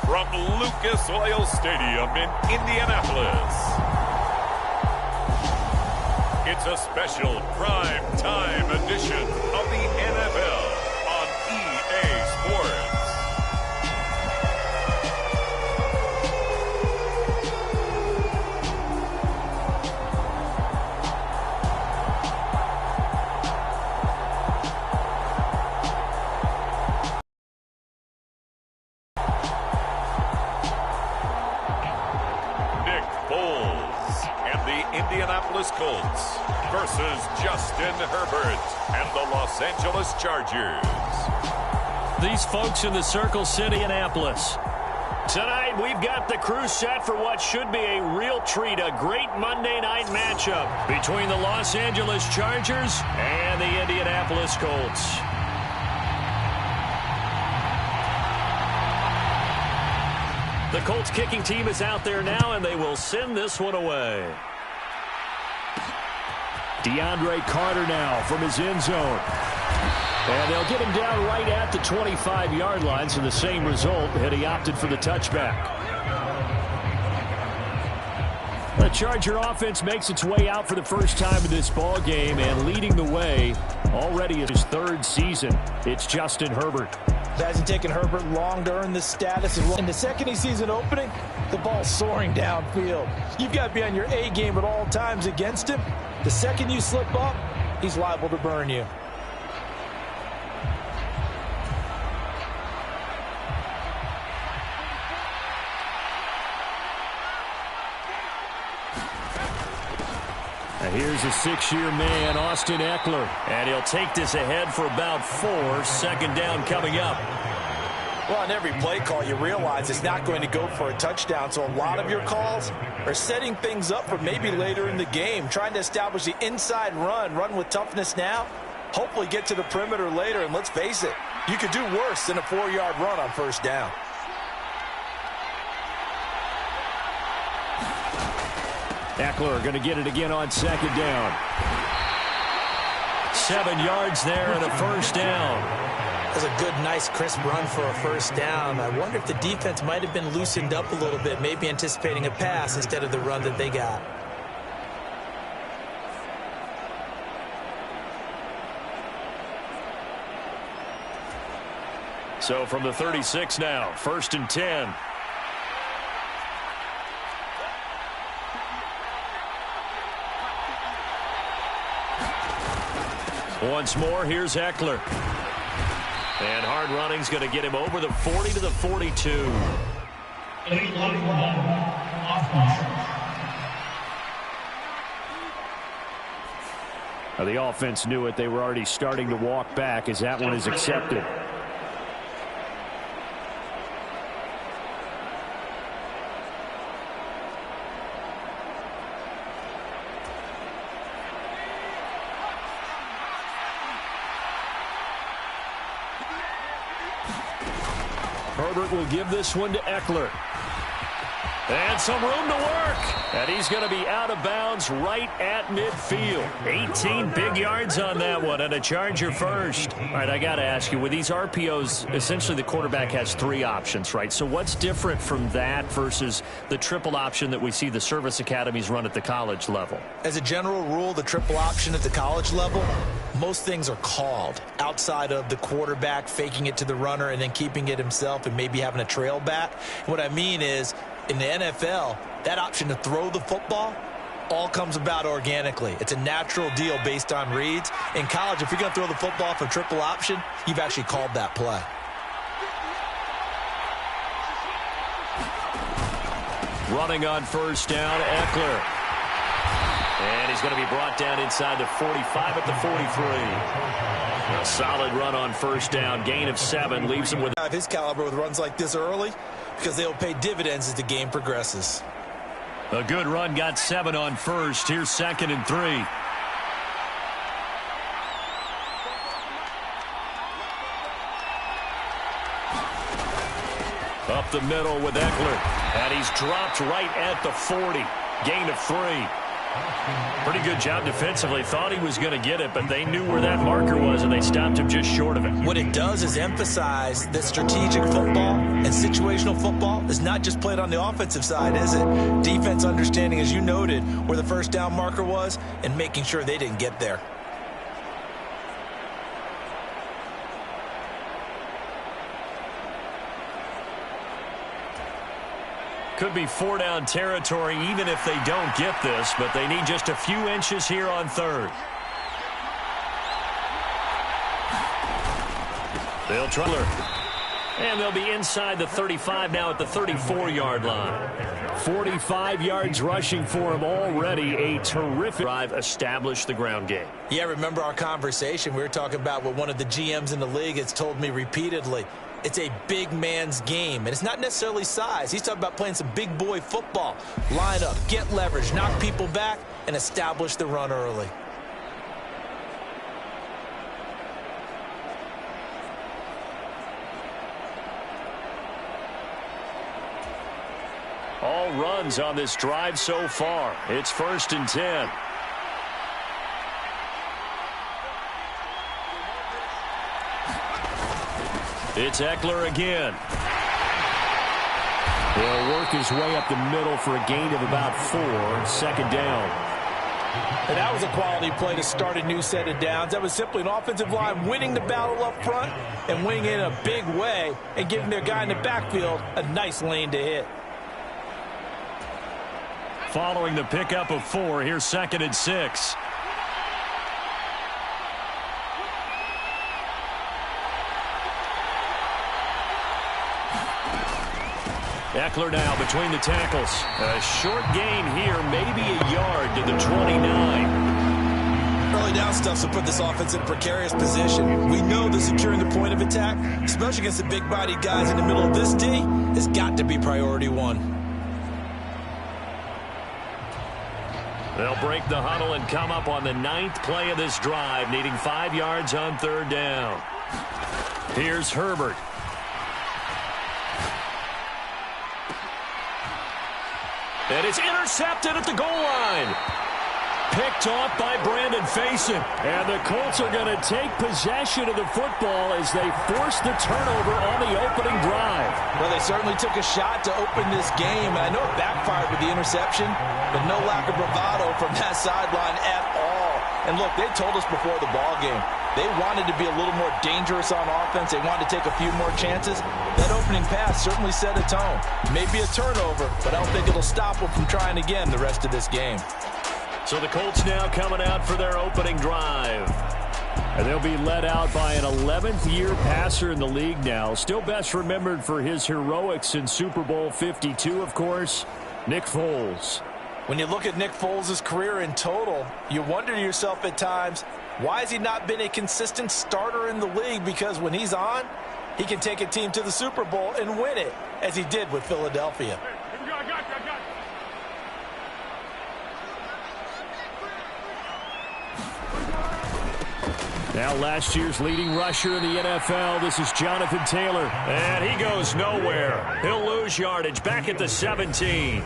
from Lucas Oil Stadium in Indianapolis. It's a special prime time edition of the NFL on EA Sports. Indianapolis Colts versus Justin Herbert and the Los Angeles Chargers. These folks in the Circle City, Indianapolis. Tonight, we've got the crew set for what should be a real treat, a great Monday night matchup between the Los Angeles Chargers and the Indianapolis Colts. The Colts kicking team is out there now, and they will send this one away. DeAndre Carter now from his end zone. And they'll get him down right at the 25-yard line, so the same result had he opted for the touchback. The Charger offense makes its way out for the first time in this ball game, and leading the way already in his third season. It's Justin Herbert. It hasn't taken Herbert long to earn this status. In the second he sees an opening, the ball's soaring downfield. You've got to be on your A game at all times against him. The second you slip up, he's liable to burn you. Now here's a 6-year man, Austin Eckler. And he'll take this ahead for about 4. Second down coming up. Well, on every play call, you realize it's not going to go for a touchdown, so a lot of your calls are setting things up for maybe later in the game, trying to establish the inside run with toughness now, hopefully get to the perimeter later, and let's face it, you could do worse than a 4-yard run on first down. Eckler going to get it again on second down. 7 yards there and a first down. That's a good, nice, crisp run for a first down. I wonder if the defense might have been loosened up a little bit, maybe anticipating a pass instead of the run that they got. So from the 36 now, 1st and 10. Once more, here's Eckler. And hard running's going to get him over the 40 to the 42. Now the offense knew it. They were already starting to walk back as that one is accepted. Herbert will give this one to Eckler. And some room to work. And he's going to be out of bounds right at midfield. 18 big yards on that one, and a Charger first. All right, I got to ask you, with these RPOs, essentially the quarterback has 3 options, right? So what's different from that versus the triple option that we see the service academies run at the college level? As a general rule, the triple option at the college level, most things are called outside of the quarterback faking it to the runner and then keeping it himself and maybe having a trail back. What I mean is, in the NFL, that option to throw the football all comes about organically. It's a natural deal based on reads. In college, if you're going to throw the football for triple option, you've actually called that play. Running on first down, Eckler. And he's going to be brought down inside the 45 at the 43. A solid run on first down. Gain of 7 leaves him with his caliber with runs like this early, because they'll pay dividends as the game progresses. A good run, got 7 on first. Here's 2nd and 3. Up the middle with Eckler. And he's dropped right at the 40. Gain of 3. Pretty good job defensively. Thought he was going to get it, but they knew where that marker was, and they stopped him just short of it. What it does is emphasize that strategic football and situational football is not just played on the offensive side, is it? Defense understanding, as you noted, where the first down marker was and making sure they didn't get there. Could be 4-down territory even if they don't get this, but they need just a few inches here on third. They'll try. And they'll be inside the 35 now at the 34-yard line. 45 yards rushing for him already. A terrific drive established the ground game. Yeah, remember our conversation. We were talking about what one of the GMs in the league has told me repeatedly. It's a big man's game, and it's not necessarily size. He's talking about playing some big boy football. Line up, get leverage, knock people back, and establish the run early. All runs on this drive so far. It's 1st and 10. It's Eckler again. He'll work his way up the middle for a gain of about 4. 2nd down. And that was a quality play to start a new set of downs. That was simply an offensive line winning the battle up front and winning it in a big way and giving their guy in the backfield a nice lane to hit. Following the pickup of 4, here's 2nd and 6. Eckler now between the tackles. A short gain here, maybe a yard to the 29. Early down stuff will put this offense in a precarious position. We know that securing the point of attack, especially against the big-bodied guys in the middle of this D, has got to be priority one. They'll break the huddle and come up on the 9th play of this drive, needing 5 yards on 3rd down. Here's Herbert. And it's intercepted at the goal line. Picked off by Brandon Faison. And the Colts are going to take possession of the football as they force the turnover on the opening drive. Well, they certainly took a shot to open this game. And I know it backfired with the interception, but no lack of bravado from that sideline at all. And look, they told us before the ball game, they wanted to be a little more dangerous on offense. They wanted to take a few more chances. That opening pass certainly set a tone. Maybe a turnover, but I don't think it'll stop them from trying again the rest of this game. So the Colts now coming out for their opening drive. And they'll be led out by an 11th-year passer in the league now. Still best remembered for his heroics in Super Bowl 52, of course, Nick Foles. When you look at Nick Foles' career in total, you wonder to yourself at times, why has he not been a consistent starter in the league? Because when he's on, he can take a team to the Super Bowl and win it, as he did with Philadelphia. Now last year's leading rusher in the NFL, this is Jonathan Taylor. And he goes nowhere. He'll lose yardage back at the 17.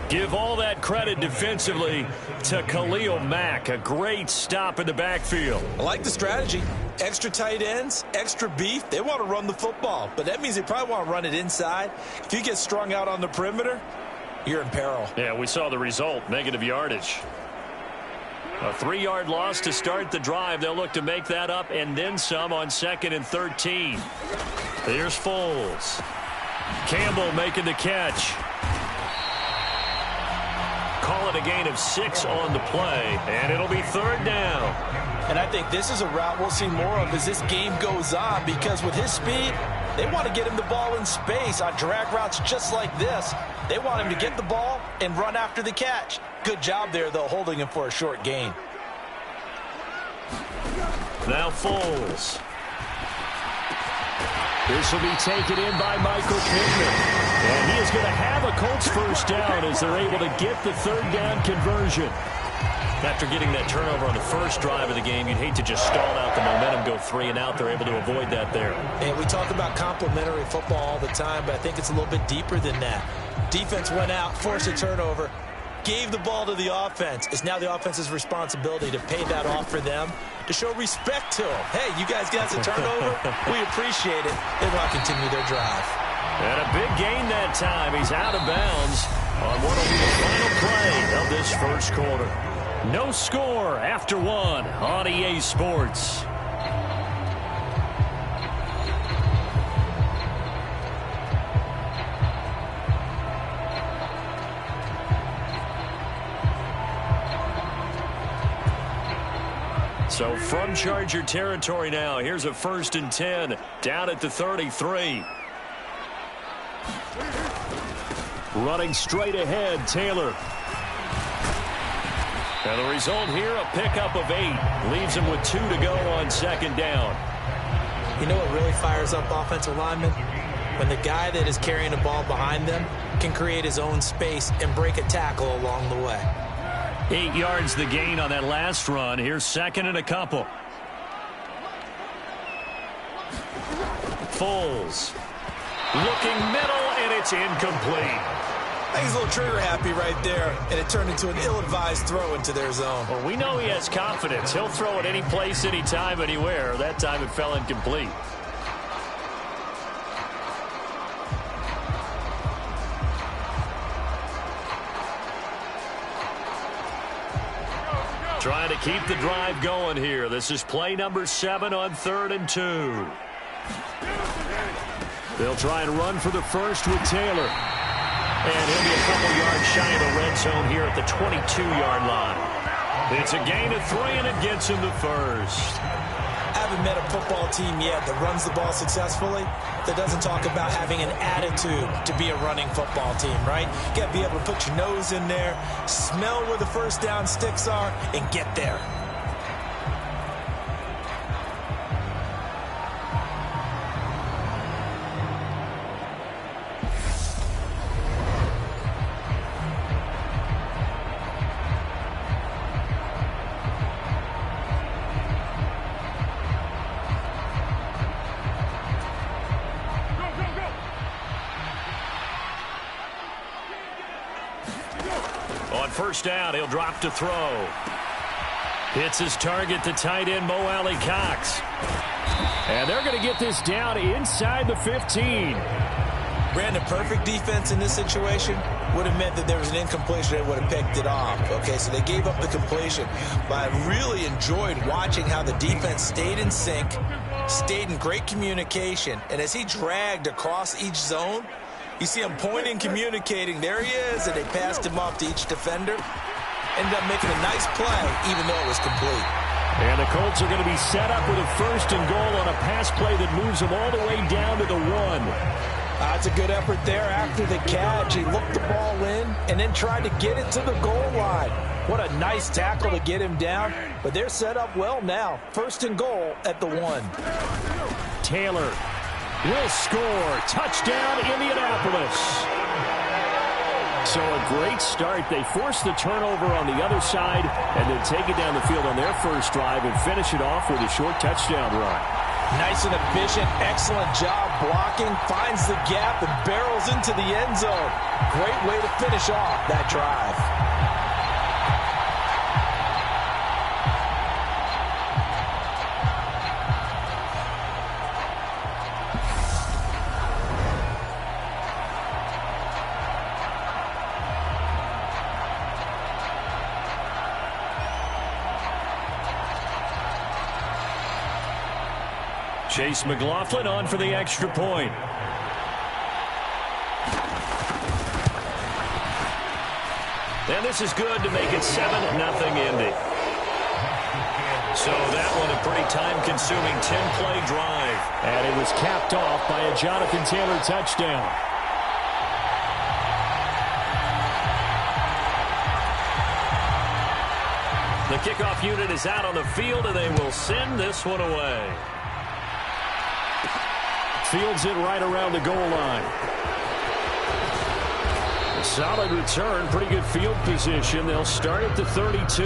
Give all that credit defensively to Khalil Mack. A great stop in the backfield. I like the strategy. Extra tight ends, extra beef. They want to run the football, but that means they probably want to run it inside. If you get strung out on the perimeter, you're in peril. Yeah, we saw the result, negative yardage. A 3-yard loss to start the drive. They'll look to make that up and then some on 2nd and 13. Here's Foles. Campbell making the catch. Call it a gain of 6 on the play, and it'll be 3rd down. And I think this is a route we'll see more of as this game goes on, because with his speed, they want to get him the ball in space on drag routes just like this. They want him to get the ball and run after the catch. Good job there, though, holding him for a short gain. Now Foles. This will be taken in by Michael Pittman. And he is going to have a Colts first down as they're able to get the 3rd down conversion. After getting that turnover on the first drive of the game, you'd hate to just stall out the momentum, go 3 and out. They're able to avoid that there. And we talk about complementary football all the time, but I think it's a little bit deeper than that. Defense went out, forced a turnover. gave the ball to the offense. It's now the offense's responsibility to pay that off for them, to show respect to them. Hey, you guys got a turnover? We appreciate it. They want to continue their drive. And a big gain that time. He's out of bounds on what will be the final play of this first quarter. No score after one on EA Sports. So from Charger territory now, here's a 1st and 10 down at the 33. Running straight ahead, Taylor. And the result here, a pickup of 8. Leaves him with 2 to go on 2nd down. You know what really fires up offensive linemen? When the guy that is carrying the ball behind them can create his own space and break a tackle along the way. 8 yards the gain on that last run. Here's 2nd and a couple. Foles. Looking middle, and it's incomplete. I think he's a little trigger happy right there, and it turned into an ill-advised throw into their zone. Well, we know he has confidence. He'll throw it any place, anytime, anywhere. That time it fell incomplete. Trying to keep the drive going here. This is play number 7 on 3rd and 2. They'll try and run for the first with Taylor. And he'll be a couple yards shy of the red zone here at the 22-yard line. It's a gain of 3, and it gets him the first. I haven't met a football team yet that runs the ball successfully that doesn't talk about having an attitude to be a running football team, right? You got to be able to put your nose in there, smell where the first down sticks are, and get there. First down, he'll drop to throw. Hits his target, the tight end, Mo Alley Cox. And they're going to get this down inside the 15. Brandon, perfect defense in this situation would have meant that there was an incompletion. They would have picked it off. Okay, so they gave up the completion. But I really enjoyed watching how the defense stayed in sync, stayed in great communication. And as he dragged across each zone, you see him pointing, communicating. There he is, and they passed him off to each defender. Ended up making a nice play, even though it was complete. And the Colts are going to be set up with a 1st and goal on a pass play that moves them all the way down to the 1. That's a good effort there after the catch. He looked the ball in and then tried to get it to the goal line. What a nice tackle to get him down. But they're set up well now. 1st and goal at the 1. Taylor will score. Touchdown, Indianapolis. So a great start. They force the turnover on the other side and then take it down the field on their first drive and finish it off with a short touchdown run. Nice and efficient. Excellent job blocking. Finds the gap and barrels into the end zone. Great way to finish off that drive. Chase McLaughlin on for the extra point. And this is good to make it 7-0 Indy. So that one a pretty time-consuming 10-play drive. And it was capped off by a Jonathan Taylor touchdown. The kickoff unit is out on the field, and they will send this one away. Fields it right around the goal line. A solid return, pretty good field position. They'll start at the 32.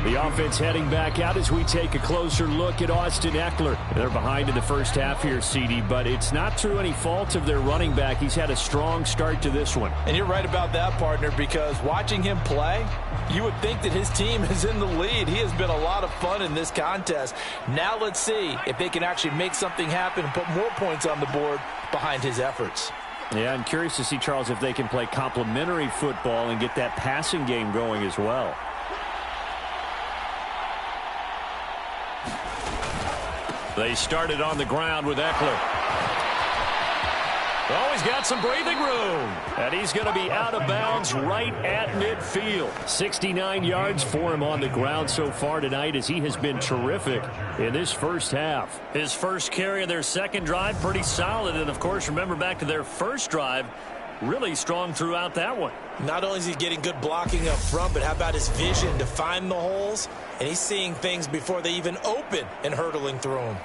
The offense heading back out as we take a closer look at Austin Eckler. They're behind in the first half here, CD, but it's not through any fault of their running back. He's had a strong start to this one. And you're right about that, partner, because watching him play, you would think that his team is in the lead. He has been a lot of fun in this contest. Now let's see if they can actually make something happen and put more points on the board behind his efforts. Yeah, I'm curious to see, Charles, if they can play complementary football and get that passing game going as well. They started on the ground with Eckler. Oh, he's got some breathing room. And he's going to be out of bounds right at midfield. 69 yards for him on the ground so far tonight as he has been terrific in this first half. His first carry of their second drive, pretty solid. And, of course, remember back to their first drive, really strong throughout that one. Not only is he getting good blocking up front, but how about his vision to find the holes? And he's seeing things before they even open and hurtling through them.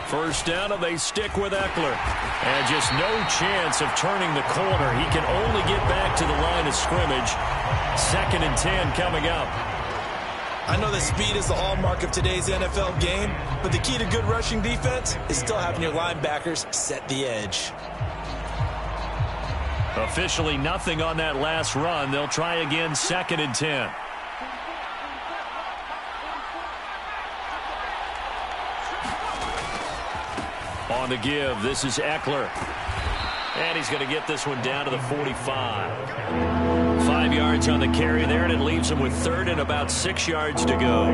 First down, and they stick with Eckler. And just no chance of turning the corner. He can only get back to the line of scrimmage. 2nd and 10 coming up. I know that speed is the hallmark of today's NFL game, but the key to good rushing defense is still having your linebackers set the edge. Officially nothing on that last run. They'll try again, 2nd and 10. On the give, this is Eckler. And he's going to get this one down to the 45. 5 yards on the carry there, and it leaves him with 3rd and about 6 yards to go.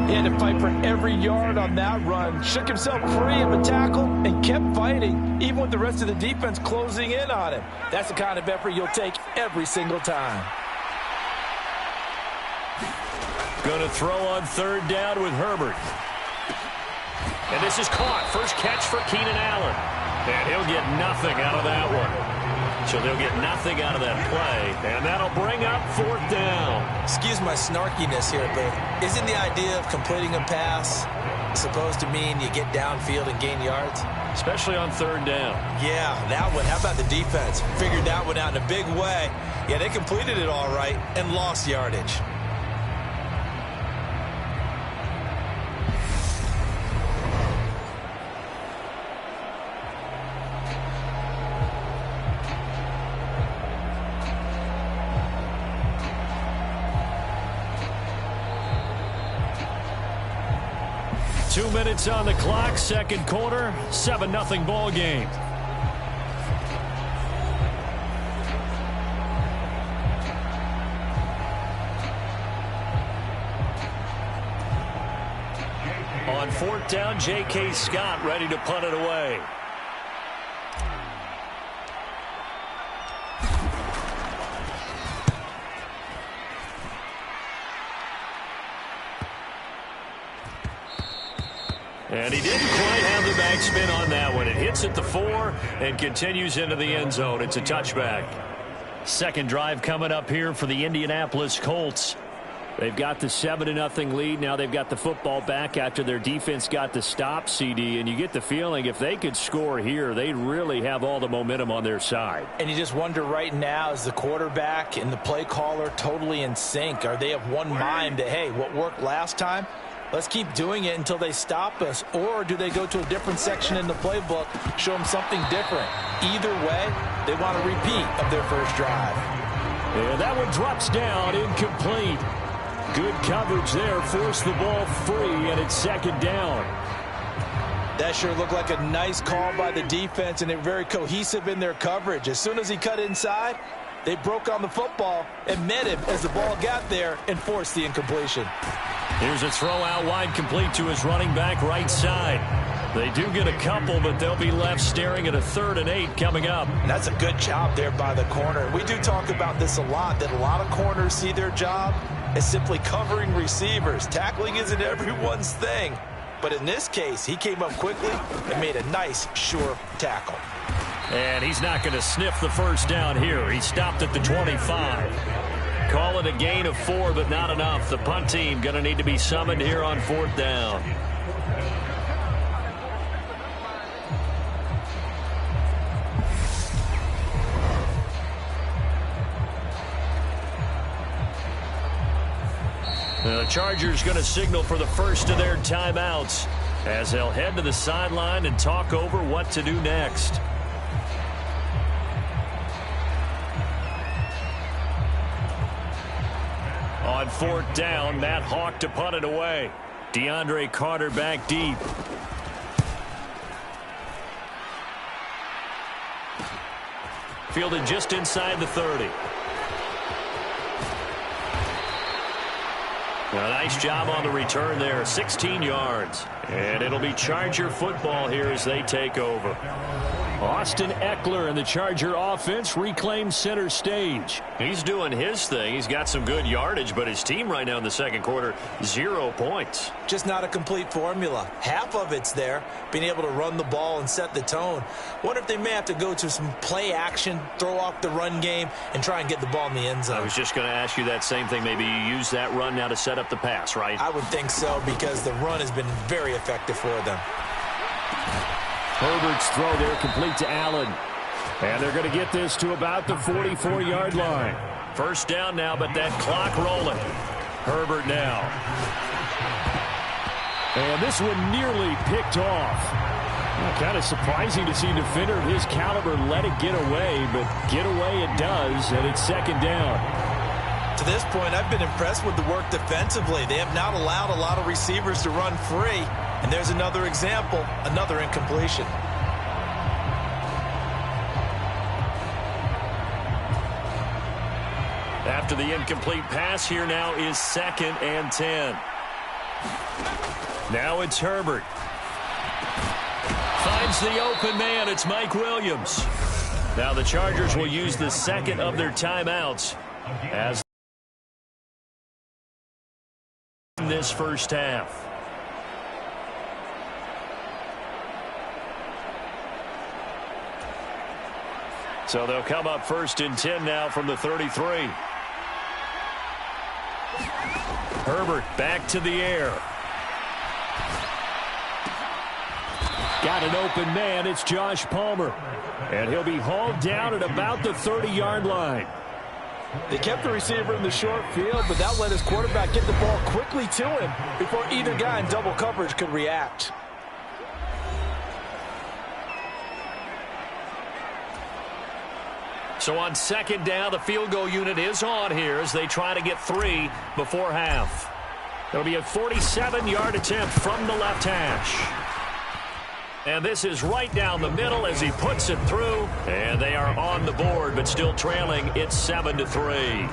He had to fight for every yard on that run. Shook himself free of a tackle and kept fighting, even with the rest of the defense closing in on him. That's the kind of effort you'll take every single time. Going to throw on 3rd down with Herbert. And this is caught. First catch for Keenan Allen. And he'll get nothing out of that one. So they'll get nothing out of that play. And that'll bring up 4th down. Excuse my snarkiness here, but isn't the idea of completing a pass supposed to mean you get downfield and gain yards? Especially on 3rd down. Yeah, that one. How about the defense? Figured that one out in a big way. Yeah, they completed it all right and lost yardage. Two minutes on the clock, second quarter, 7-0 ball game. On 4th down, J.K. Scott ready to punt it away. And he didn't quite have the backspin on that one. It hits at the 4 and continues into the end zone. It's a touchback. Second drive coming up here for the Indianapolis Colts. They've got the 7-0 lead. Now they've got the football back after their defense got the stop, CD. And you get the feeling if they could score here, they'd really have all the momentum on their side. And you just wonder right now, is the quarterback and the play caller totally in sync? Are they of one mind that, hey, what worked last time? Let's keep doing it until they stop us. Or do they go to a different section in the playbook, show them something different? Either way, they want a repeat of their first drive. Yeah, that one drops down, incomplete. Good coverage there, forced the ball free, and it's 2nd down. That sure looked like a nice call by the defense, and they're very cohesive in their coverage. As soon as he cut inside, they broke on the football and met him as the ball got there and forced the incompletion. Here's a throw out wide, complete to his running back right side. They do get a couple, but they'll be left staring at a 3rd and 8 coming up. And that's a good job there by the corner. We do talk about this a lot, that a lot of corners see their job as simply covering receivers. Tackling isn't everyone's thing. But in this case, he came up quickly and made a nice, sure tackle. And he's not going to sniff the first down here. He stopped at the 25. call it a gain of 4, but not enough. The punt team going to need to be summoned here on 4th down. The Chargers going to signal for the first of their timeouts as they'll head to the sideline and talk over what to do next. On 4th down, Matt Hawk to punt it away. DeAndre Carter back deep. Fielded just inside the 30. A nice job on the return there, 16 yards. And it'll be Charger football here as they take over. Austin Eckler and the Charger offense reclaim center stage. He's doing his thing. He's got some good yardage, but his team right now in the second quarter, 0 points. Just not a complete formula. Half of it's there, being able to run the ball and set the tone. Wonder if they may have to go to some play action, throw off the run game, and try and get the ball in the end zone. I was just going to ask you that same thing. Maybe you use that run now to set up the pass, right? I would think so, because the run has been very effective for them. Herbert's throw there complete to Allen. And they're going to get this to about the 44-yard line. First down now, but that clock rolling. Herbert now. And this one nearly picked off. Kind of surprising to see a defender of his caliber let it get away, but get away it does, and it's second down. To this point, I've been impressed with the work defensively. They have not allowed a lot of receivers to run free. And there's another example, another incompletion. After the incomplete pass, here now is 2nd and 10. Now it's Herbert. Finds the open man. It's Mike Williams. Now the Chargers will use the second of their timeouts as in this first half. So they'll come up 1st and 10 now from the 33. Herbert back to the air. Got an open man. It's Josh Palmer. And he'll be hauled down at about the 30-yard line. They kept the receiver in the short field, but that let his quarterback get the ball quickly to him before either guy in double coverage could react. So on 2nd down, the field goal unit is on here as they try to get 3 before half. It'll be a 47-yard attempt from the left hash. And this is right down the middle as he puts it through. And they are on the board, but still trailing. It's 7-3.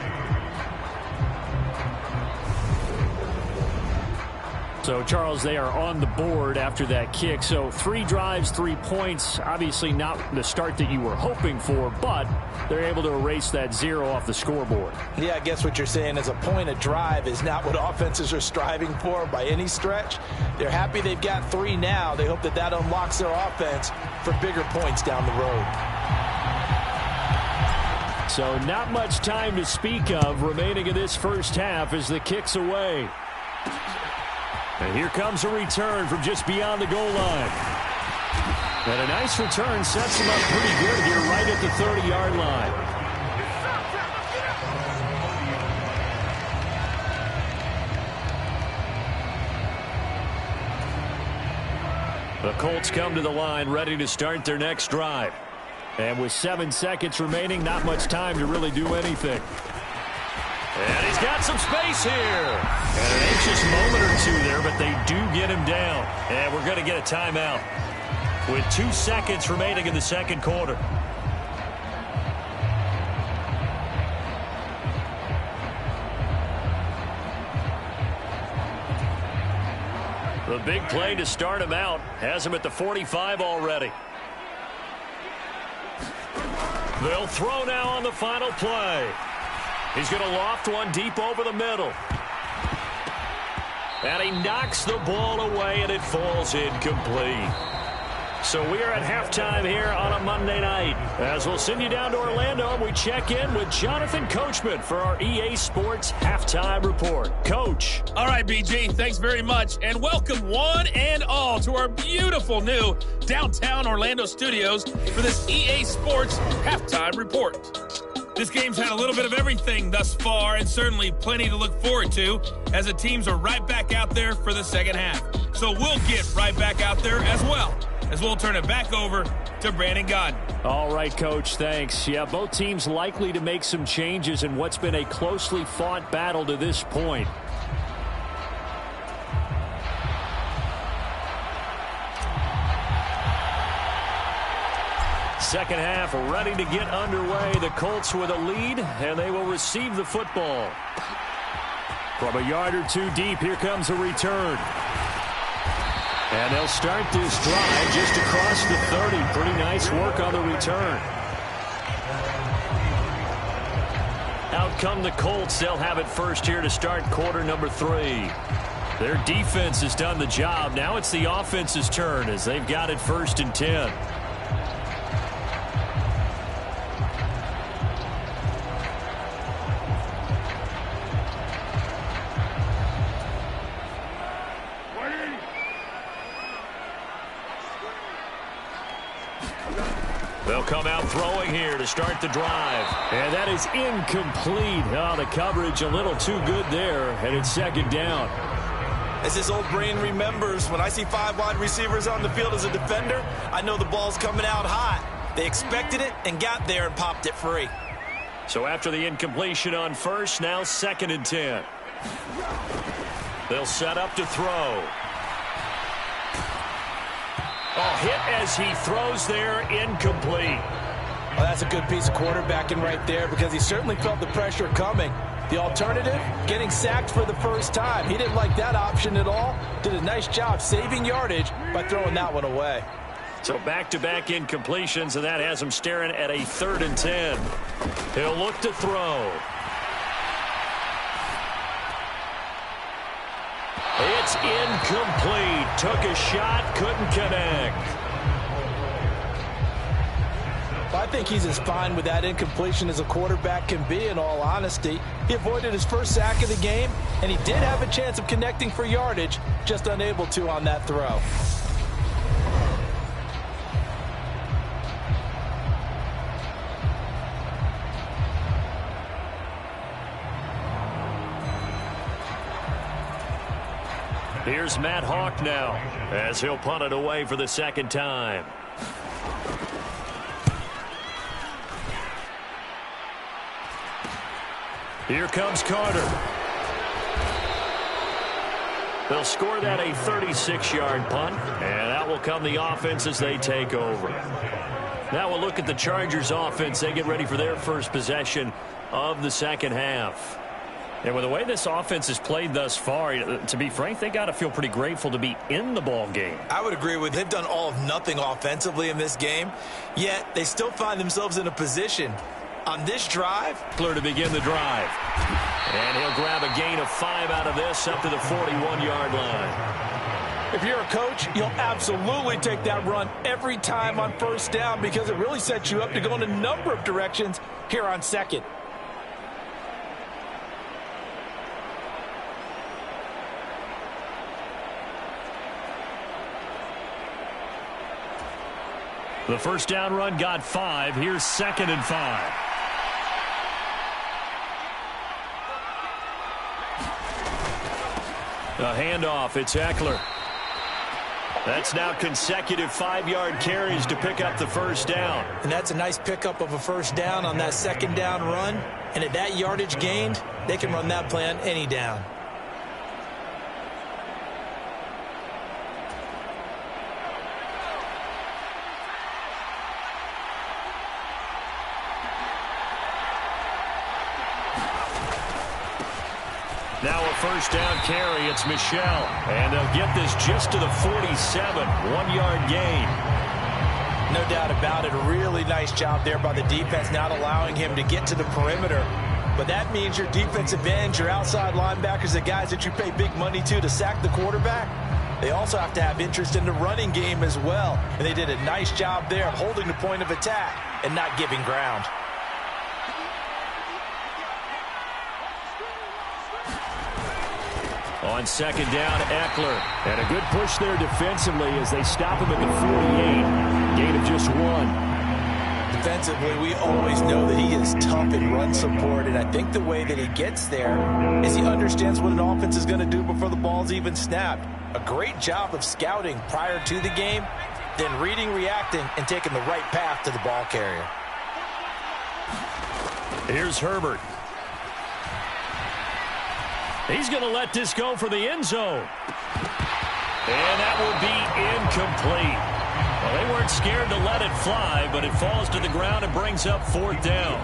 So, Charles, they are on the board after that kick. So 3 drives, 3 points. Obviously not the start that you were hoping for, but they're able to erase that 0 off the scoreboard. Yeah, I guess what you're saying is a point a drive is not what offenses are striving for by any stretch. They're happy they've got 3 now. They hope that that unlocks their offense for bigger points down the road. So not much time to speak of remaining in this first half as the kick's away. And here comes a return from just beyond the goal line. And a nice return sets him up pretty good here right at the 30-yard line. The Colts come to the line ready to start their next drive. And with 7 seconds remaining, not much time to really do anything. And he's got some space here. And an anxious moment or two there, but they do get him down. And we're going to get a timeout with 2 seconds remaining in the second quarter. The big play to start him out has him at the 45 already. They'll throw now on the final play. He's going to loft one deep over the middle. And he knocks the ball away, and it falls incomplete. So we are at halftime here on a Monday night. As we'll send you down to Orlando, and we check in with Jonathan Coachman for our EA Sports Halftime Report. Coach. All right, BG, thanks very much. And welcome one and all to our beautiful new downtown Orlando studios for this EA Sports Halftime Report. This game's had a little bit of everything thus far, and certainly plenty to look forward to as the teams are right back out there for the second half. So we'll get right back out there as well, as we'll turn it back over to Brandon Godden. All right, Coach, thanks. Yeah, both teams likely to make some changes in what's been a closely fought battle to this point. Second half ready to get underway. The Colts with a lead, and they will receive the football. From a yard or two deep, here comes a return. And they'll start this drive just across the 30. Pretty nice work on the return. Out come the Colts. They'll have it first here to start quarter number 3. Their defense has done the job. Now it's the offense's turn as they've got it 1st and 10. They'll come out throwing here to start the drive. And that is incomplete. Oh, the coverage a little too good there, and it's second down. As his old brain remembers, when I see 5 wide receivers on the field as a defender, I know the ball's coming out hot. They expected it and got there and popped it free. So after the incompletion on first, now 2nd and 10. They'll set up to throw. Oh, hit as he throws there, incomplete. Well, that's a good piece of quarterbacking right there because he certainly felt the pressure coming. The alternative, getting sacked for the first time. He didn't like that option at all. Did a nice job saving yardage by throwing that one away. So back-to-back incompletions, and that has him staring at a 3rd and 10. He'll look to throw. It's incomplete. Took a shot, couldn't connect. I think he's as fine with that incompletion as a quarterback can be, in all honesty. He avoided his first sack of the game, and he did have a chance of connecting for yardage, just unable to on that throw. Here's Matt Hawk now as he'll punt it away for the second time. Here comes Carter. They'll score that a 36-yard punt, and that will come the offense as they take over. Now we'll look at the Chargers offense. They get ready for their first possession of the second half. And with the way this offense has played thus far, to be frank, they got to feel pretty grateful to be in the ball game. I would agree with you. They've done all of nothing offensively in this game, yet they still find themselves in a position on this drive. Clear to begin the drive. And he'll grab a gain of 5 out of this up to the 41-yard line. If you're a coach, you'll absolutely take that run every time on first down because it really sets you up to go in a number of directions here on second. The first down run got 5. Here's 2nd and 5. A handoff. It's Eckler. That's now consecutive 5-yard carries to pick up the first down. And that's a nice pickup of a first down on that second down run. And at that yardage gained, they can run that play on any down. Now a first down carry. It's Michel. And they'll get this just to the 47. 1-yard gain. No doubt about it. A really nice job there by the defense, not allowing him to get to the perimeter. But that means your defensive ends, your outside linebackers, the guys that you pay big money to sack the quarterback, They also have to have interest in the running game as well. And they did a nice job there of holding the point of attack and not giving ground. On second down, Eckler. And a good push there defensively as they stop him at the 48. Gain of just 1. Defensively, we always know that he is tough in run support, and I think the way that he gets there is he understands what an offense is going to do before the ball's even snapped. A great job of scouting prior to the game, then reading, reacting, and taking the right path to the ball carrier. Here's Herbert. He's going to let this go for the end zone. And that will be incomplete. Well, they weren't scared to let it fly, but it falls to the ground and brings up 4th down.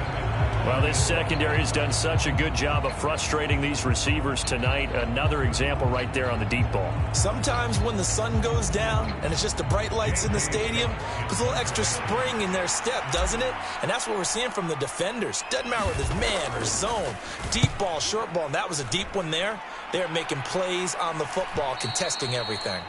Well, this secondary has done such a good job of frustrating these receivers tonight. Another example right there on the deep ball. Sometimes when the sun goes down and it's just the bright lights in the stadium, puts a little extra spring in their step, doesn't it? And that's what we're seeing from the defenders. Doesn't matter whether it's man or zone, deep ball, short ball, and that was a deep one there. They're making plays on the football, contesting everything.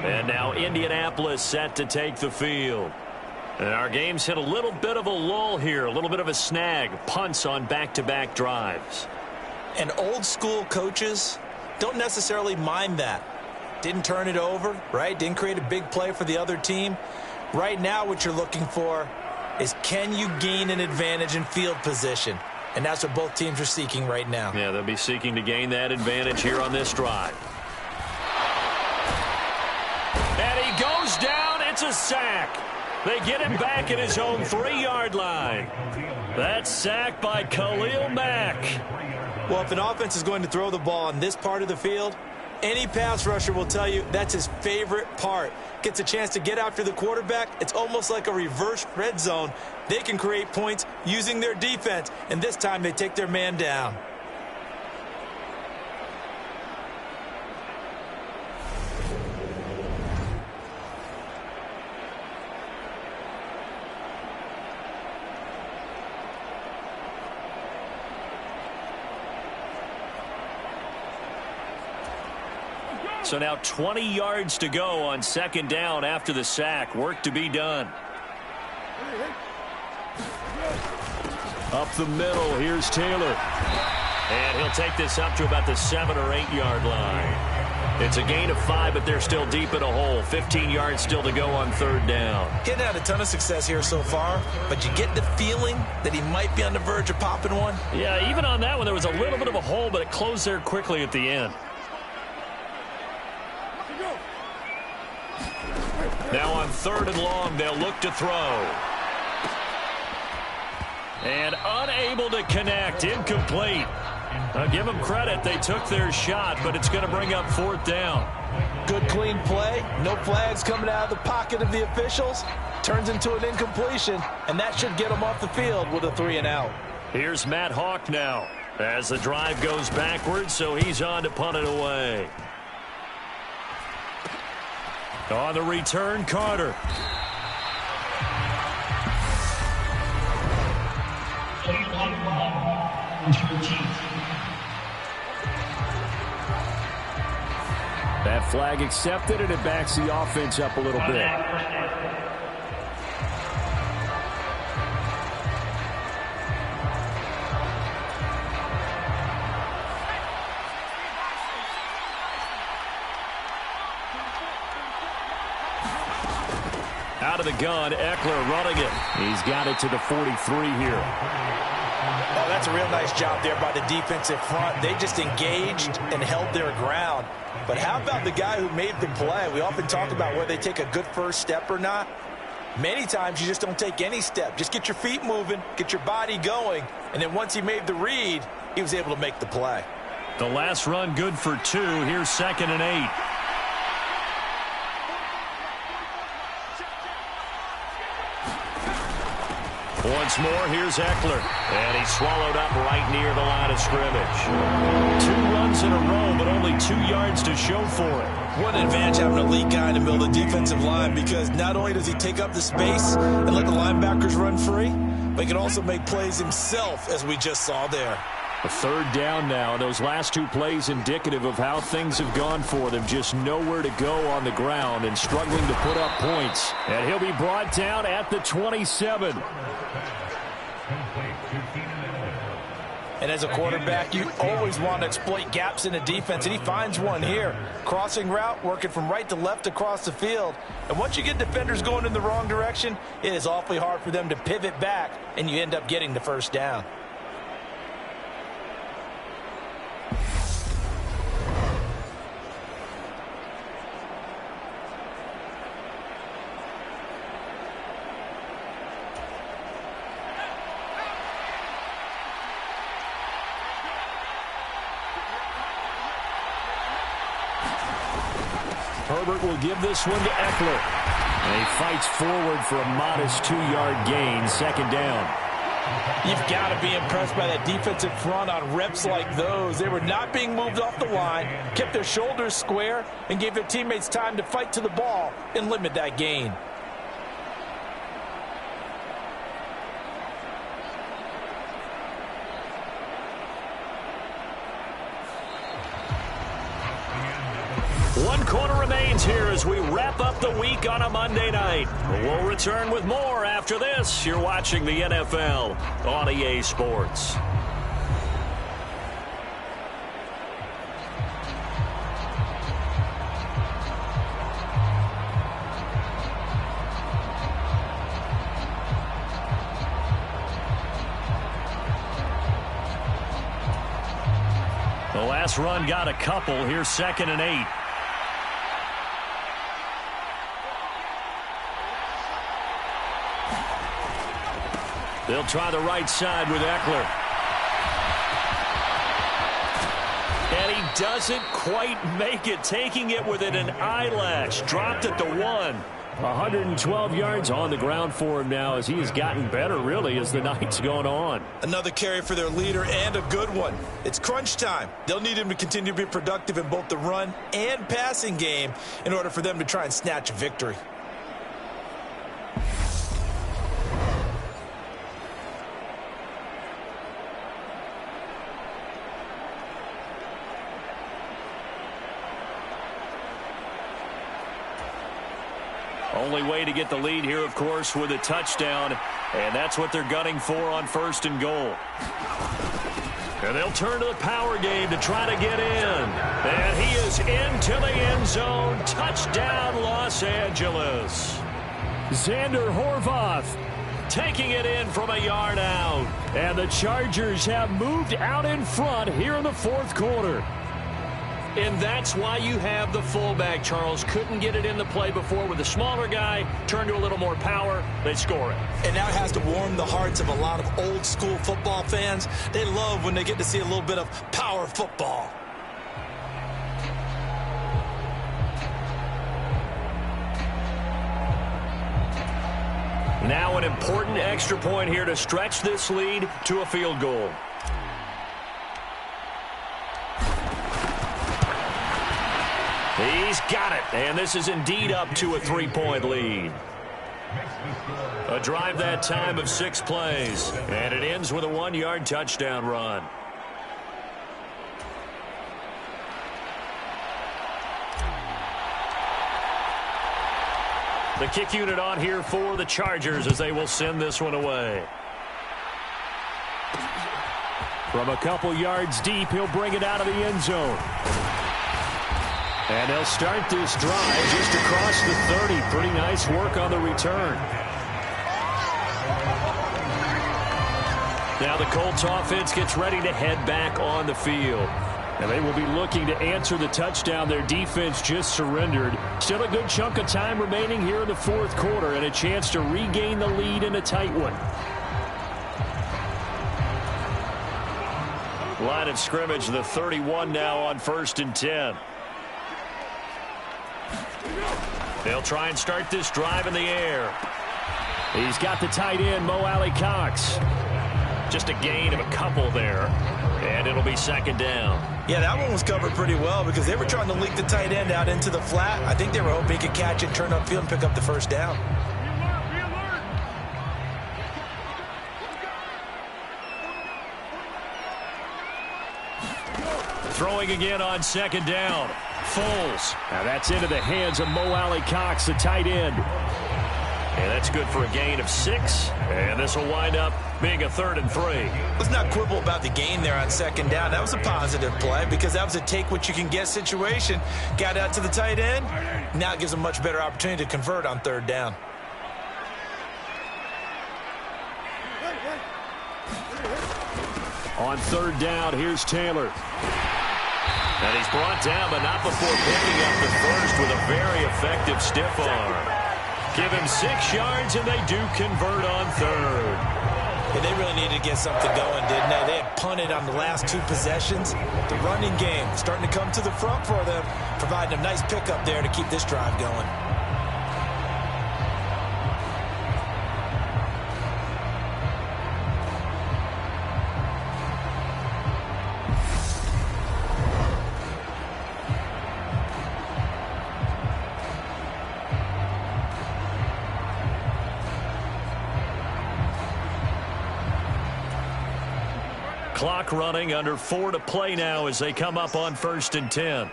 And now Indianapolis set to take the field. And our game's hit a little bit of a lull here, a little bit of a snag. Punts on back-to-back drives. And old school coaches don't necessarily mind that. Didn't turn it over, right? Didn't create a big play for the other team. Right now what you're looking for is, can you gain an advantage in field position? And that's what both teams are seeking right now. Yeah, they'll be seeking to gain that advantage here on this drive. And he goes down. It's a sack. They get him back at his own 3-yard line. That's sacked by Khalil Mack. Well, if an offense is going to throw the ball on this part of the field, any pass rusher will tell you that's his favorite part. Gets a chance to get after the quarterback. It's almost like a reverse red zone. They can create points using their defense, and this time they take their man down. So now 20 yards to go on second down after the sack. Work to be done. Up the middle, here's Taylor. And he'll take this up to about the 7 or 8 yard line. It's a gain of 5, but they're still deep in a hole. 15 yards still to go on third down. Getting had a ton of success here so far, but you get the feeling that he might be on the verge of popping one. Yeah, even on that one, there was a little bit of a hole, but it closed there quickly at the end. Now on third and long, they'll look to throw. And unable to connect. Incomplete. Give them credit. They took their shot, but it's going to bring up 4th down. Good, clean play. No flags coming out of the pocket of the officials. Turns into an incompletion, and that should get them off the field with a 3-and-out. Here's Matt Hawk now as the drive goes backwards, so he's on to punt it away. On the return, Carter. That flag accepted, and it backs the offense up a little bit. Out of the gun, Eckler running it. He's got it to the 43 here. Oh, that's a real nice job there by the defensive front. They just engaged and held their ground. But how about the guy who made the play? We often talk about whether they take a good first step or not. Many times you just don't take any step. Just get your feet moving, get your body going, and then once he made the read, he was able to make the play. The last run good for 2. Here's 2nd and 8. Once more, here's Eckler. And he's swallowed up right near the line of scrimmage. 2 runs in a row, but only 2 yards to show for it. What an advantage having an elite guy in the middle of the defensive line, because not only does he take up the space and let the linebackers run free, but he can also make plays himself, as we just saw there. A third down now. Those last two plays indicative of how things have gone for them. Just nowhere to go on the ground and struggling to put up points. And he'll be brought down at the 27. And as a quarterback, you always want to exploit gaps in the defense, and he finds one here. Crossing route, working from right to left across the field. And once you get defenders going in the wrong direction, it is awfully hard for them to pivot back, and you end up getting the first down. Herbert will give this one to Eckler. And he fights forward for a modest 2-yard gain, second down. You've got to be impressed by that defensive front on reps like those. They were not being moved off the line, kept their shoulders square, and gave their teammates time to fight to the ball and limit that gain. One quarter remains here as we wrap up the week on a Monday night. We'll return with more after this. You're watching the NFL on EA Sports. The last run got a couple. Here's 2nd and 8. They'll try the right side with Eckler. And he doesn't quite make it, taking it within an eyelash. Dropped at the 1. 112 yards on the ground for him now as he has gotten better, really, as the night's gone on. Another carry for their leader, and a good one. It's crunch time. They'll need him to continue to be productive in both the run and passing game in order for them to try and snatch a victory. Only way to get the lead here, of course, with a touchdown, and that's what they're gunning for on 1st and goal. And they'll turn to the power game to try to get in. And he is into the end zone. Touchdown, Los Angeles. Xander Horvath taking it in from a yard out. And the Chargers have moved out in front here in the 4th quarter. And that's why you have the fullback, Charles. Couldn't get it in the play before with the smaller guy. Turned to a little more power. They score it. And now it has to warm the hearts of a lot of old-school football fans. They love when they get to see a little bit of power football. Now an important extra point here to stretch this lead to a field goal. He's got it, and this is indeed up to a 3-point lead. A drive that time of 6 plays, and it ends with a 1-yard touchdown run. The kick unit on here for the Chargers as they will send this one away. From a couple yards deep, he'll bring it out of the end zone. And they'll start this drive just across the 30. Pretty nice work on the return. Now the Colts offense gets ready to head back on the field. And they will be looking to answer the touchdown their defense just surrendered. Still a good chunk of time remaining here in the 4th quarter and a chance to regain the lead in a tight one. Line of scrimmage, the 31 now on 1st and 10. They'll try and start this drive in the air. He's got the tight end, Mo Alley-Cox. Just a gain of a couple there. And it'll be 2nd down. Yeah, that one was covered pretty well because they were trying to leak the tight end out into the flat. I think they were hoping he could catch it, turn upfield, and pick up the 1st down. Throwing again on second down. Foles. Now that's into the hands of Mo Alley-Cox, the tight end. And that's good for a gain of 6. And this will wind up being a 3rd and 3. Let's not quibble about the gain there on second down. That was a positive play because that was a take-what-you-can-get situation. Got out to the tight end. Now it gives a much better opportunity to convert on 3rd down. On 3rd down, here's Taylor. And he's brought down, but not before picking up the first with a very effective stiff arm. Give him 6 yards, and they do convert on 3rd. And they really needed to get something going, didn't they? They had punted on the last 2 possessions. The running game starting to come to the front for them, providing a nice pickup there to keep this drive going. Clock running, under 4 to play now as they come up on 1st and 10.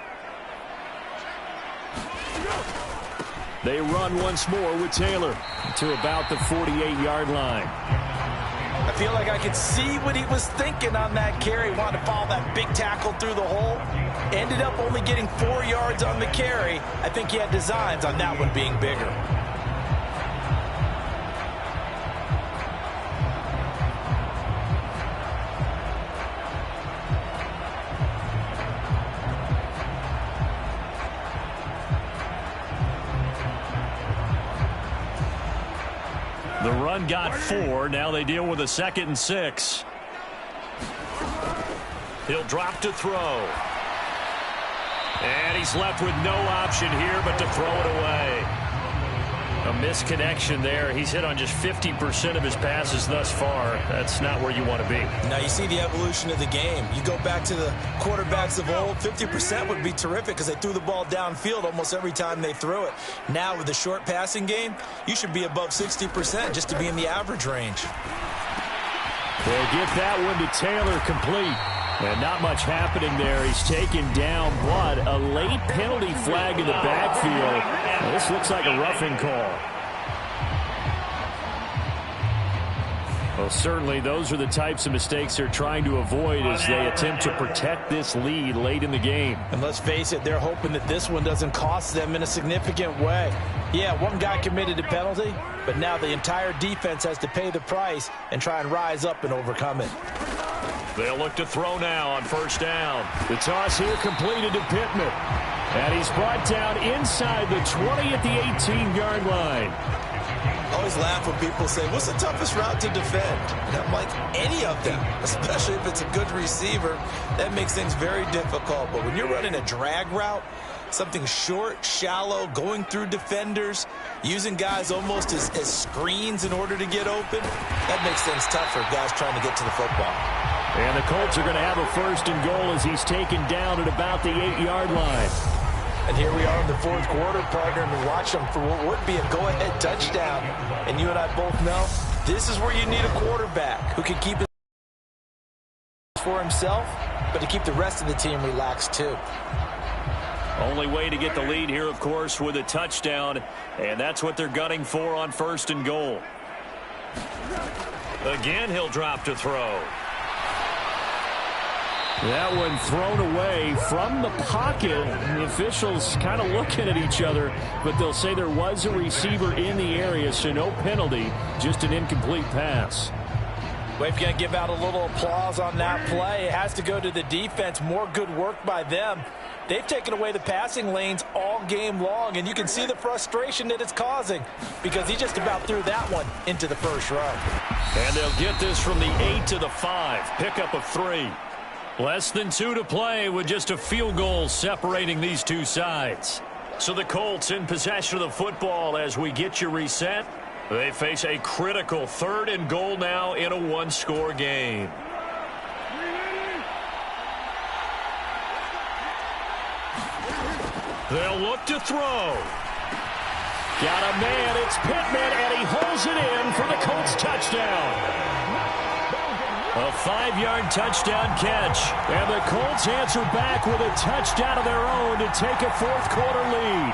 They run once more with Taylor to about the 48-yard line. I feel like I could see what he was thinking on that carry. Wanted to follow that big tackle through the hole. Ended up only getting 4 yards on the carry. I think he had designs on that one being bigger. The run got 4. Now they deal with a 2nd and 6. He'll drop to throw. And he's left with no option here but to throw it away. A misconnection there. He's hit on just 50% of his passes thus far. That's not where you want to be. Now you see the evolution of the game. You go back to the quarterbacks of old, 50% would be terrific because they threw the ball downfield almost every time they threw it. Now with the short passing game, you should be above 60% just to be in the average range. They'll get that one to Taylor complete. And not much happening there. He's taken down, but a late penalty flag in the backfield. Well, this looks like a roughing call. Well, certainly those are the types of mistakes they're trying to avoid as they attempt to protect this lead late in the game. And let's face it, they're hoping that this one doesn't cost them in a significant way. Yeah, one guy committed a penalty, but now the entire defense has to pay the price and try and rise up and overcome it. They'll look to throw now on 1st down. The toss here completed to Pittman. And he's brought down inside the 20 at the 18-yard line. I always laugh when people say, what's the toughest route to defend? And I'm like, any of them, especially if it's a good receiver. That makes things very difficult. But when you're running a drag route, something short, shallow, going through defenders, using guys almost as screens in order to get open, that makes things tough for guys trying to get to the football. And the Colts are going to have a 1st and goal as he's taken down at about the 8-yard line. And here we are in the 4th quarter, partner, and we watch them for what would be a go-ahead touchdown. And you and I both know this is where you need a quarterback who can keep it for himself, but to keep the rest of the team relaxed too. Only way to get the lead here, of course, with a touchdown, and that's what they're gunning for on 1st and goal. Again, he'll drop to throw. That one thrown away from the pocket. The officials kind of looking at each other, but they'll say there was a receiver in the area, so no penalty, just an incomplete pass. Well, if you're going to give out a little applause on that play, it has to go to the defense. More good work by them. They've taken away the passing lanes all game long, and you can see the frustration that it's causing because he just about threw that one into the first row. And they'll get this from the 8 to the 5. Pickup of 3. Less than 2 to play with just a field goal separating these two sides. So the Colts in possession of the football as we get you reset. They face a critical 3rd and goal now in a 1-score game. They'll look to throw. Got a man, it's Pittman, and he holds it in for the Colts touchdown. A 5-yard touchdown catch. And the Colts answer back with a touchdown of their own to take a fourth-quarter lead.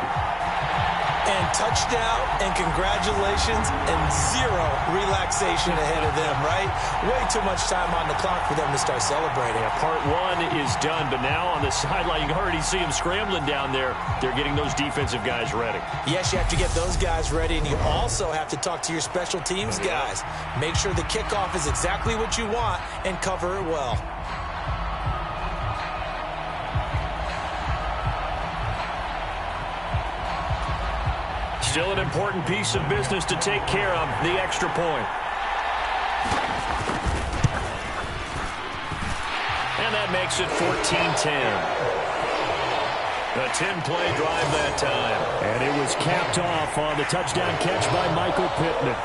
And touchdown and congratulations and zero relaxation ahead of them, right? Way too much time on the clock for them to start celebrating. Yeah, part one is done, but now on the sideline, you can already see them scrambling down there. They're getting those defensive guys ready. Yes, you have to get those guys ready, and you also have to talk to your special teams guys. Make sure the kickoff is exactly what you want and cover it well. Still an important piece of business to take care of, the extra point. And that makes it 14-10. A 10-play drive that time. And it was capped off on the touchdown catch by Michael Pittman.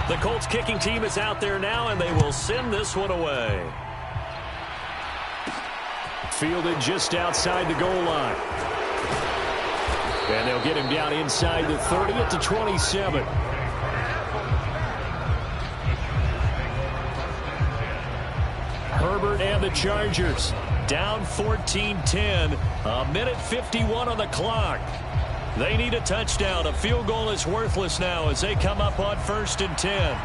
The Colts kicking team is out there now, and they will send this one away. Fielded just outside the goal line. And they'll get him down inside the 30 at the 27. Herbert and the Chargers down 14-10. A minute 51 on the clock. They need a touchdown. A field goal is worthless now as they come up on 1st and 10.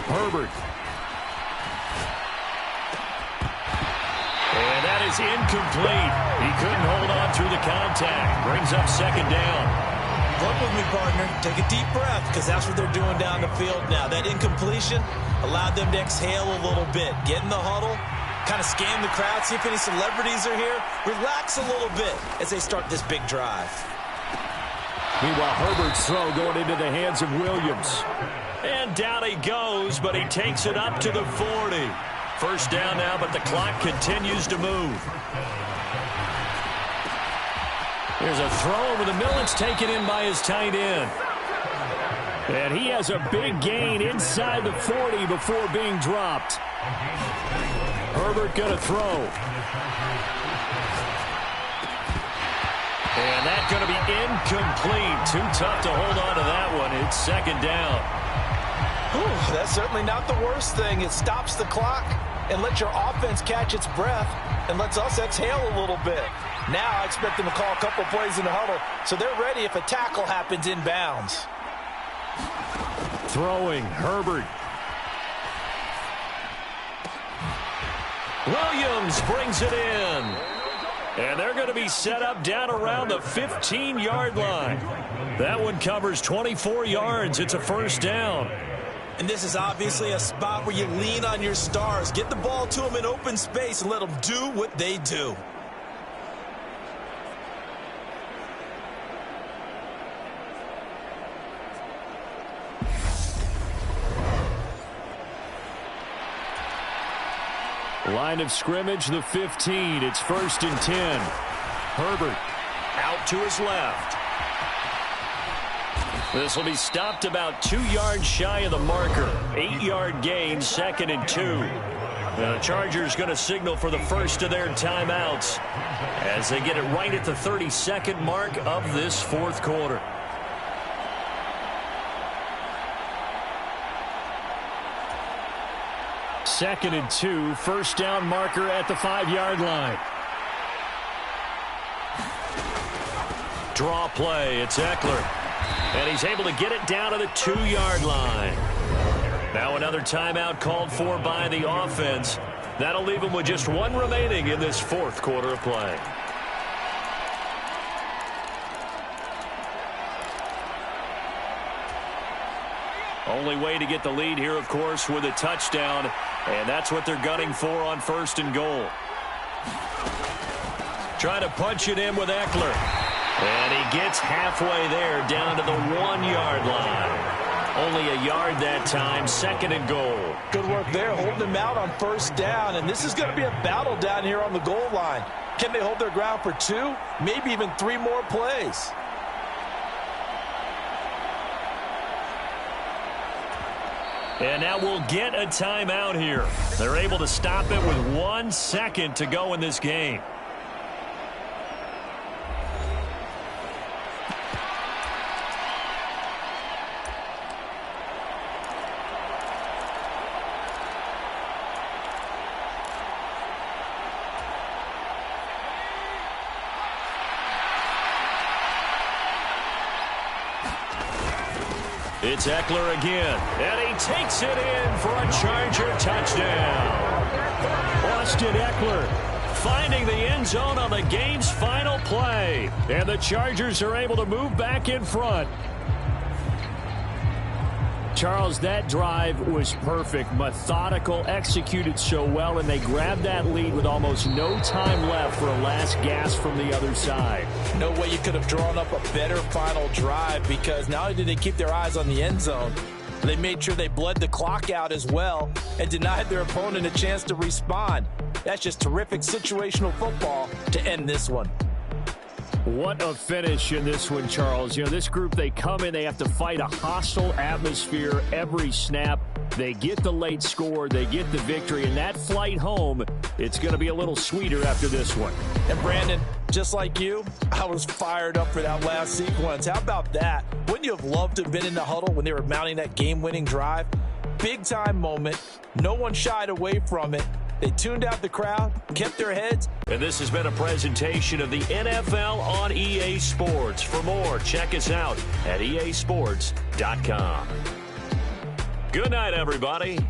Herbert. And that is incomplete. He couldn't hold on through the contact. Brings up 2nd down. Look with me, partner. Take a deep breath, because that's what they're doing down the field now. That incompletion allowed them to exhale a little bit. Get in the huddle, kind of scan the crowd, see if any celebrities are here. Relax a little bit as they start this big drive. Meanwhile, Herbert's throw going into the hands of Williams. And down he goes, but he takes it up to the 40. 1st down now, but the clock continues to move. There's a throw over the middle. It's taken in by his tight end. And he has a big gain inside the 40 before being dropped. Herbert going to throw. And that's going to be incomplete. Too tough to hold on to that one. It's 2nd down. Whew, that's certainly not the worst thing. It stops the clock and lets your offense catch its breath and lets us exhale a little bit. Now I expect them to call a couple plays in the huddle so they're ready if a tackle happens inbounds. Throwing, Herbert. Williams brings it in. And they're going to be set up down around the 15-yard line. That one covers 24 yards. It's a 1st down. And this is obviously a spot where you lean on your stars. Get the ball to them in open space and let them do what they do. Line of scrimmage, the 15. It's 1st and 10. Herbert out to his left. This will be stopped about 2 yards shy of the marker. 8-yard gain, 2nd and 2. The Chargers going to signal for the first of their timeouts as they get it right at the 32nd mark of this 4th quarter. Second and 2, 1st down marker at the 5-yard line. Draw play, it's Eckler. And he's able to get it down to the 2-yard line. Now another timeout called for by the offense. That'll leave them with just one remaining in this 4th quarter of play. Only way to get the lead here, of course, with a touchdown. And that's what they're gunning for on 1st and goal. Trying to punch it in with Eckler. And he gets halfway there, down to the 1-yard line. Only a yard that time, 2nd and goal. Good work there, holding him out on 1st down. And this is going to be a battle down here on the goal line. Can they hold their ground for 2, maybe even 3 more plays? And now we'll get a timeout here. They're able to stop it with 1 second to go in this game. It's Eckler again, and he takes it in for a Charger touchdown. Austin Eckler finding the end zone on the game's final play, and the Chargers are able to move back in front. Charles, that drive was perfect, methodical, executed so well, and they grabbed that lead with almost no time left for a last gasp from the other side. No way you could have drawn up a better final drive, because not only did they keep their eyes on the end zone, they made sure they bled the clock out as well and denied their opponent a chance to respond. That's just terrific situational football to end this one. What a finish in this one, Charles. You know, this group, they come in, they have to fight a hostile atmosphere every snap. They get the late score, they get the victory, and that flight home, it's going to be a little sweeter after this one. And Brandon, just like you, I was fired up for that last sequence. How about that? Wouldn't you have loved to have been in the huddle when they were mounting that game-winning drive? Big-time moment. No one shied away from it. They tuned out the crowd, kept their heads. And this has been a presentation of the NFL on EA Sports. For more, check us out at easports.com. Good night, everybody.